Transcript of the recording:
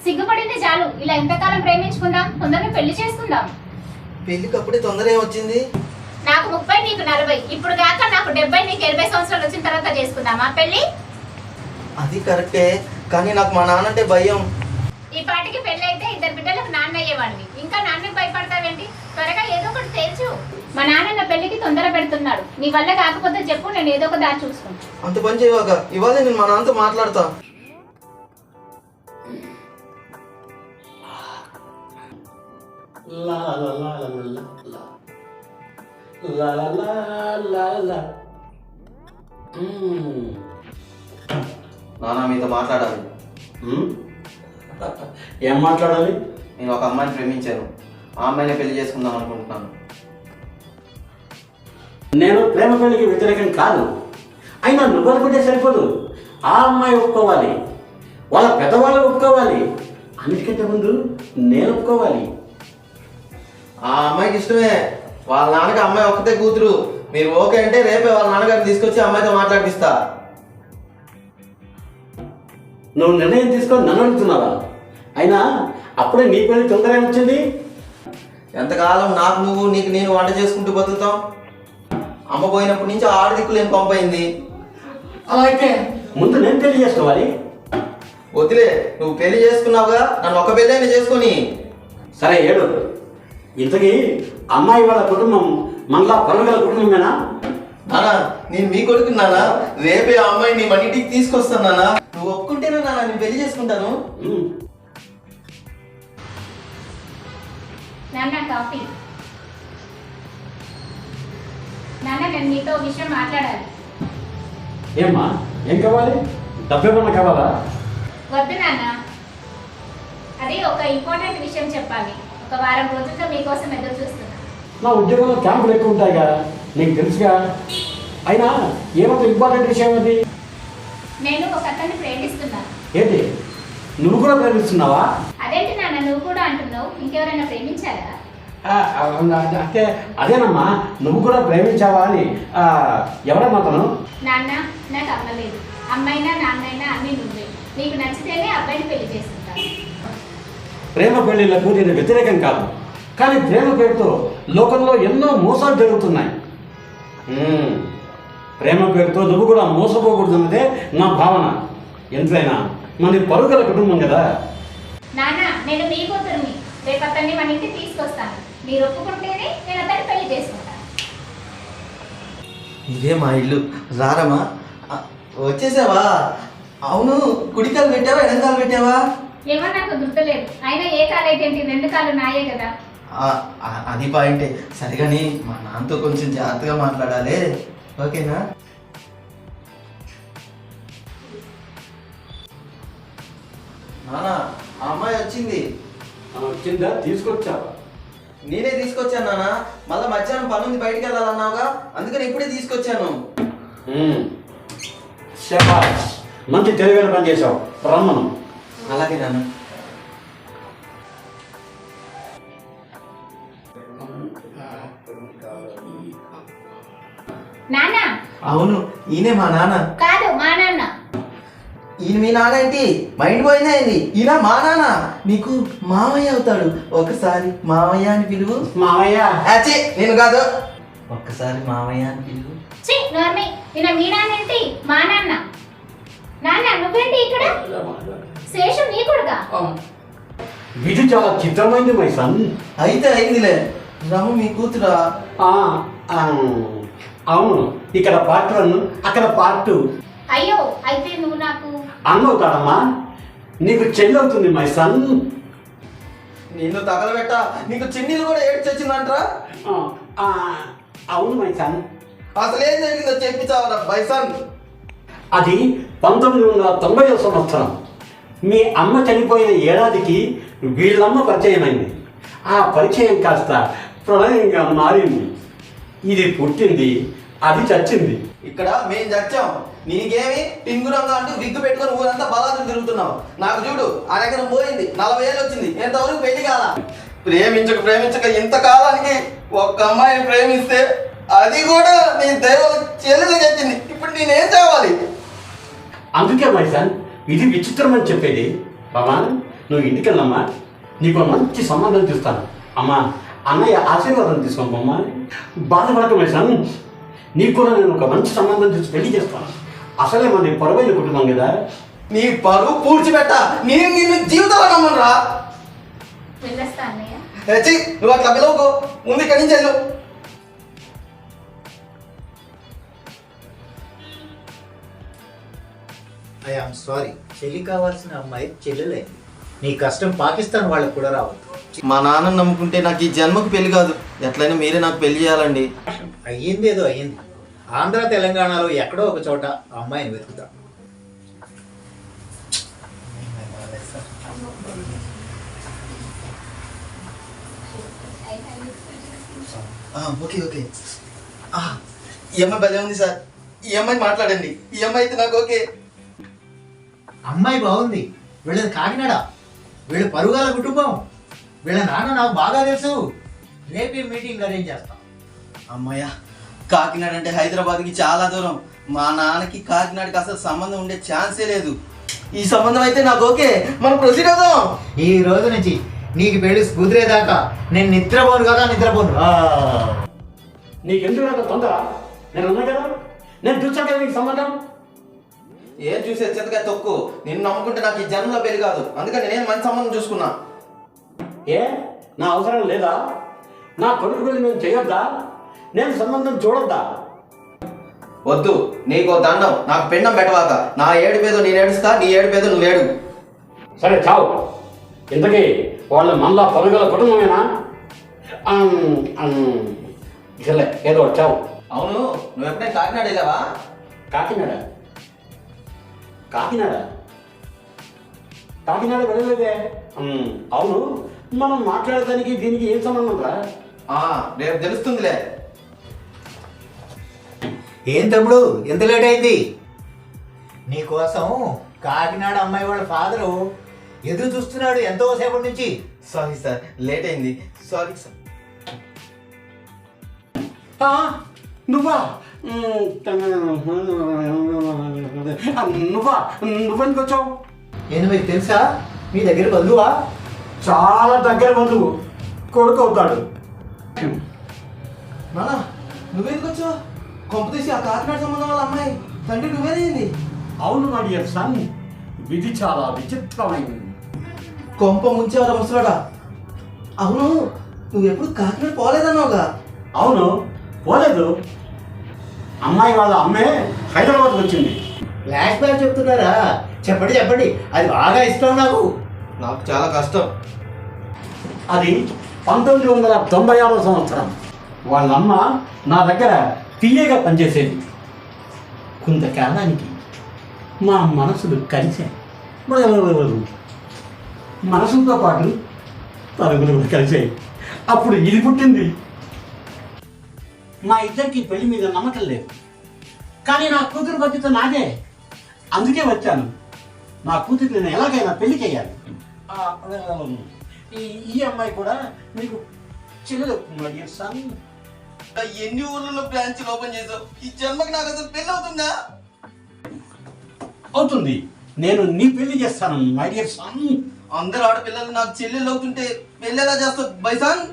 సిగ్గుపడింది చాలు. ఇలా ఎంతకాలం ప్రేమించుకుందాం, తొందరగా పెళ్లి చేసుకుందాం. పెళ్లికి అప్పుడే తొందర ఏమొచ్చింది? నాకు 30, నీకు 40. ఇప్పుడు కాక నాకు 70, నీకు 80 సంవత్సరాలు వచ్చిన తర్వాత చేసుకుందామా పెళ్లి? అది కరెక్టే, కానీ నాకు మా నాన్న అంటే భయం. ఈ పాటికి పెళ్లి అయితే 2 బిడ్డలకు నాన్న అయ్యేవాడిని. ఇంకా నాన్నకి భయపడతావేంటి? త్వరగా ఏదో ఒకటి తేల్చు. మా నాన్న నా పెళ్లికి తొందర పెడుతున్నాడు. నీ వల్ల కాకపోతే చెప్పు, నేను ఏదో ఒక దారి చూసుకుంటా. అంత పని చేయవాక, ఇవాళ నేను మా నాన్నతో మాట్లాడతా. నాన్న మీతో మాట్లాడాలి. ఏం మాట్లాడాలి? నేను ఒక అమ్మాయిని ప్రేమించాను. ఆ అమ్మాయిని పెళ్లి చేసుకుందాం అనుకుంటున్నాను. నేను ప్రేమ పెళ్లికి వ్యతిరేకం కాదు. అయినా నువ్వు అనుకుంటే సరిపోదు. ఆ అమ్మాయి ఒప్పుకోవాలి, వాళ్ళ పెద్దవాళ్ళు ఒప్పుకోవాలి, అన్నిటికంటే ముందు నేను ఒప్పుకోవాలి. ఆ అమ్మాయికి ఇష్టమే. వాళ్ళ నాన్నకి అమ్మాయి ఒక్కతే కూతురు. మీరు ఓకే అంటే రేపే వాళ్ళ నాన్నగారిని తీసుకొచ్చి అమ్మాయితో మాట్లాడిస్తా. నువ్వు నిర్ణయం తీసుకొని నన్ను అడుగుతున్నావా? అయినా అప్పుడే నీ పెళ్లి తొందర వచ్చింది. ఎంతకాలం నాకు నువ్వు, నీకు నేను వంట చేసుకుంటూ బతుకుతాం? అమ్మ పోయినప్పటి నుంచి ఆరు దిక్కులు ఏం పంపైంది. అలా అయితే ముందు నేను పెళ్లి చేసుకోవాలి. వదిలే, నువ్వు పెళ్లి చేసుకున్నావుగా, నన్ను ఒక పెళ్ళైనా చేసుకొని. సరే ఏడు. ఇంతకీ అమ్మాయి వాళ్ళ కుటుంబం మనలా పరుగల కుటుంబమేనా? నానా, నేను మీ కొడుకు నానా. రేపే ఆ అమ్మాయి నీ మన ఇంటికి తీసుకొస్తాను నానా. నువ్వు ఒప్పుకుంటేనే నానా నేను పెళ్లి చేసుకుంటాను. నాన్న కాఫీ. నాన్న, నేను నీతో విషయం మాట్లాడాలి. ఏమ్మా, ఏం కావాలి? డబ్బేమన్నా కావాలా? వద్దు నాన్న, అది ఒక ఇంపార్టెంట్ విషయం చెప్పాలి. ఒక వారం రోజుల్లో మీకోసం ఎదురు చూస్తున్నా. నా ఉద్యోగంలో క్యాంపులు ఎక్కువ ఉంటాయి కదా, నీకు తెలుసుగా. అయినా ఏమంత ఇంపార్టెంట్ విషయం అది? నేను ఒక అతన్ని ప్రేమిస్తున్నాను. ఏంటి, నువ్వు కూడా ప్రేమిస్తున్నావా? అదేంటి నాన్న నువ్వు కూడా అంటున్నావు? ఇంకెవరైనా ప్రేమించారా? అంటే అదేనమ్మా, నువ్వు కూడా ప్రేమించావా అని. ఎవరమ్మా అతను? నాన్న, నాకు అమ్మ లేదు. అమ్మైనా నాన్నైనా అన్నీ నువ్వే. నీకు నచ్చితేనే అబ్బాయిని పెళ్లి చేసుకుంటాను. ప్రేమ పెళ్లిళ్లకు నేను వ్యతిరేకం కాదు, కానీ ప్రేమ పేరుతో లోకంలో ఎన్నో మోసాలు జరుగుతున్నాయి. ప్రేమ పేరుతో నువ్వు కూడా మోసపోకూడదన్నదే నా భావన. ఎంతైనా మనది పరుగల కుటుంబం కదా. నాన్న, నేను మీ కూతురుని. రేపు అతన్ని మన ఇంటికి తీసుకొస్తాను. మీరు ఒప్పుకుంటేనే నేను అతన్ని పెళ్లి చేసుకుంటాను. ఇదే మా ఇల్లు. రారమ్మా. వచ్చేసావా? అవును, కుడికాలు పెట్టావా ఎడంకాలు పెట్టావా? ఏమో నాకు గుర్తులేదు. అయినా ఏ కాలు అయితే ఏంటి, 2 కాళ్ళు నాయే కదా. అది పాయింటే. సరిగాని మా నాన్నతో కొంచెం జాగ్రత్తగా మాట్లాడాలి, ఓకేనా? నానా, ఆ అమ్మాయి వచ్చింది. వచ్చిందా? తీసుకొచ్చావా? నేనే తీసుకొచ్చాను నాన్న. మళ్ళీ మధ్యాహ్నం పనుంది, బయటికి వెళ్ళాలన్నావుగా, అందుకని ఇప్పుడే తీసుకొచ్చాను. శభాష్, మంచి తెలివైన పని చేసావు. రమ్మను. అలాగే నాన్న. నాన్న? అవును, ఈయనే మా నాన్న. కాదు, మా నాన్న. ఈయన మీ నాన్న ఏంటి? మైండ్ పోయిందా ఏంది? ఈయన మా నాన్న, నీకు మామయ్య అవుతాడు. ఒకసారి మామయ్య అని పిలువు. మామయ్య? నేను కాదు, ఒక్కసారి మామయ్య అని పిలువు. నోర్మి, ఈయన మీ నాన్న ఏంటి? మా నాన్న. నాన్న, నువ్వేంటి ఇక్కడ? శేషం నీ కొడుకా? విధి చాలా చిత్రమైంది మై సన్. అయితే అయిందిలే. రమ్ము మీ కూతురా? అవును, ఇక్కడ పార్ట్ 1, అక్కడ పార్ట్ 2. అయ్యో, అయితే నువ్వు నాకు అన్నవుతాడమ్మా. నీకు చెల్లి అవుతుంది మై సన్. నిన్ను తగలబెట్ట, నీకు చిన్నీలు కూడా ఏడ్చొచ్చిందంటరా? అవును మై సన్. అసలు ఏం జరిగిందో చెప్పి చావరా బైసన్. అది 1990వ సంవత్సరం. మీ అమ్మ చనిపోయిన ఏడాదికి వీళ్ళమ్మ పరిచయమైంది. ఆ పరిచయం కాస్త ప్రణయంగా మారింది. ఇది పుట్టింది, అది చచ్చింది. ఇక్కడ మేము చచ్చాం, నీకేమి టింగురంగా అంటూ విగ్గు పెట్టుకొని ఊరంతా బలాదులు తిరుగుతున్నావు. నాకు చూడు, ఆ దగ్గర పోయింది, 40 ఏళ్ళు వచ్చింది, ఎంతవరకు పెళ్లి కాల. ప్రేమించక ఇంతకాలానికి ఒక్క అమ్మాయిని ప్రేమిస్తే అది కూడా నీ దైవం చెల్లెలకి వచ్చింది. ఇప్పుడు నేనేం కావాలి? అందుకే మైసాన్ ఇది విచిత్రం అని చెప్పేది. బాబా నువ్వు ఇంటికి వెళ్ళమ్మా, నీకు మంచి సంబంధం చూస్తాను. అమ్మా అన్నయ్య ఆశీర్వాదం తీసుకోమ్మా, బాధపడక మైసాన్. నీకు కూడా నేను ఒక మంచి సంబంధం చూసి పెళ్లి చేస్తాను. అసలే మన పొరవైన కుటుంబం కదా. నీ పరువు పూడ్చిపెట్ట. నేను నిన్ను జీవితంలో నమ్మనురా. వెళ్ళొస్తా అన్నయ్య. నువ్వు అట్లా పిలవకు, ముందు ఇక్కడి నుంచి వెళ్ళు. ఐ ఆమ్ సారీ, చెల్లి కావాల్సిన అమ్మాయి చెల్లెలైంది. నీ కష్టం పాకిస్తాన్ వాళ్ళకు కూడా రావద్దు. మా నాన్న నమ్ముకుంటే నాకు ఈ జన్మకు పెళ్లి కాదు. ఎట్లయినా మీరే నాకు పెళ్లి చేయాలండి. అయ్యింది ఏదో అయ్యింది. ఆంధ్ర తెలంగాణలో ఎక్కడో ఒక చోట ఆ అమ్మాయిని వెతుకుతా. Okay okay. ఈ అమ్మాయి భలే ఉంది సార్. ఈ అమ్మాయి మాట్లాడండి. ఈ అమ్మాయి అయితే నాకు ఓకే. అమ్మాయి బాగుంది. వీళ్ళది కాకినాడ. వీళ్ళ పరుగాల కుటుంబం. వీళ్ళ నాన్న నాకు బాగా తెలుసు. రేపే మీటింగ్ అరేంజ్ చేస్తాం. అమ్మాయ్యా, కాకినాడ అంటే హైదరాబాద్కి చాలా దూరం. మా నాన్నకి కాకినాడకి అసలు సంబంధం ఉండే ఛాన్సే లేదు. ఈ సంబంధం అయితే నాకు ఓకే. మనం ప్రొసీడ్ అవుదాం. ఈ రోజు నుంచి నీకు పెళ్లి కుదిరేదాకా నేను నిద్రపోను కదా, నిద్రపోను. నీకెందుకు నాకు తొందర? నేను ఉన్నా కదా, నేను చూసాను కదా నీకు సంబంధం. ఏం చూసి వచ్చేదిగా తొక్కు. నిన్ను నమ్ముకుంటే నాకు ఈ జన్మలో పెళ్లి కాదు. అందుకని నేను మంచి సంబంధం చూసుకున్నా. ఏ నా అవసరం లేదా? నా కొడుకు పెళ్లి నేను చేయొద్దా? నేను సంబంధం చూడొద్దా? వద్దు, నీకో దండం. నాకు పిండం పెట్టవాక. నా ఏడు పేదో నేను ఏడుస్తా, నీ ఏడు పేదో నువ్వు ఏడు. సరే చావు. ఇంతకీ వాళ్ళు మళ్ళా పరుగుల కుటుంబమేనా? సరే ఏదో ఒకటి చావు. అవును, నువ్వు ఎప్పుడైనా కాకినాడ వెళ్ళావా? కాకినాడ కాకినాడ కాకినాడ వెళ్ళలేదే. అవును, మనం మాట్లాడడానికి దీనికి ఏం సంబంధం రా? రేపు తెలుస్తుందిలే. ఏం తమ్ముడు ఎంత లేట్ అయింది? నీకోసం కాకినాడ అమ్మాయి వాళ్ళ ఫాదరు ఎదురు చూస్తున్నాడు ఎంతో సేపటి నుంచి. సారీ సార్, లేట్ అయింది. Sorry sir. నువ్వా నువ్వా నువ్వెందుకు వచ్చావు? నేను మీకు తెలుసా? మీ దగ్గర బంధువా? చాలా దగ్గర బంధువు, కొడుకు అవుతాడు. నానా, నువ్వెందుకు వచ్చావు? కొంప తీసి ఆ కాకినాడ సంబంధం వాళ్ళ అమ్మాయి తండ్రి నువ్వేనైంది. అవును మై డియర్ సన్, విధి చాలా విచిత్రమైంది. కొంప ముంచేవారా ముసలాడా? అవును, నువ్వు ఎప్పుడు కాకినాడ పోలేదన్నావుగా? అవును, పోలేదు. అమ్మాయి వాళ్ళ అమ్మే హైదరాబాద్కి వచ్చింది. ఫ్లాష్ బ్యాక్ చెప్తున్నారా? చెప్పండి చెప్పండి, అది బాగా ఇష్టం నాకు. నాకు చాలా కష్టం. అది 1996 సంవత్సరం. వాళ్ళ అమ్మ నా దగ్గర పిఏగా పనిచేసేది. కొంతకాలానికి మా మనసులు కలిసాయి. మనసులతో పాటు పరుగులు కలిసాయి. అప్పుడు ఇది పుట్టింది. మా ఇద్దరికి పెళ్లి మీద నమ్మకం లేదు, కానీ నా కూతురు బాధ్యత నాదే. అందుకే వచ్చాను. నా కూతురు నేను ఎలాగైనా పెళ్లి చేయాలి. ఈ అమ్మాయి కూడా మీకు చెల్లెలు. ఎన్ని ఊర్లలో బ్రాంచ్ ఓపెన్ చేసావు? ఈ జన్మకి నాకు అసలు పెళ్లి అవుతుందా? అవుతుంది. నేను నీ పెళ్లి చేస్తాను మై డియర్ సన్. అందరు ఆడపిల్లలు నాకు చెల్లెళ్ళు అవుతుంటే పెళ్లి ఎలా చేస్తావు బైసాన్?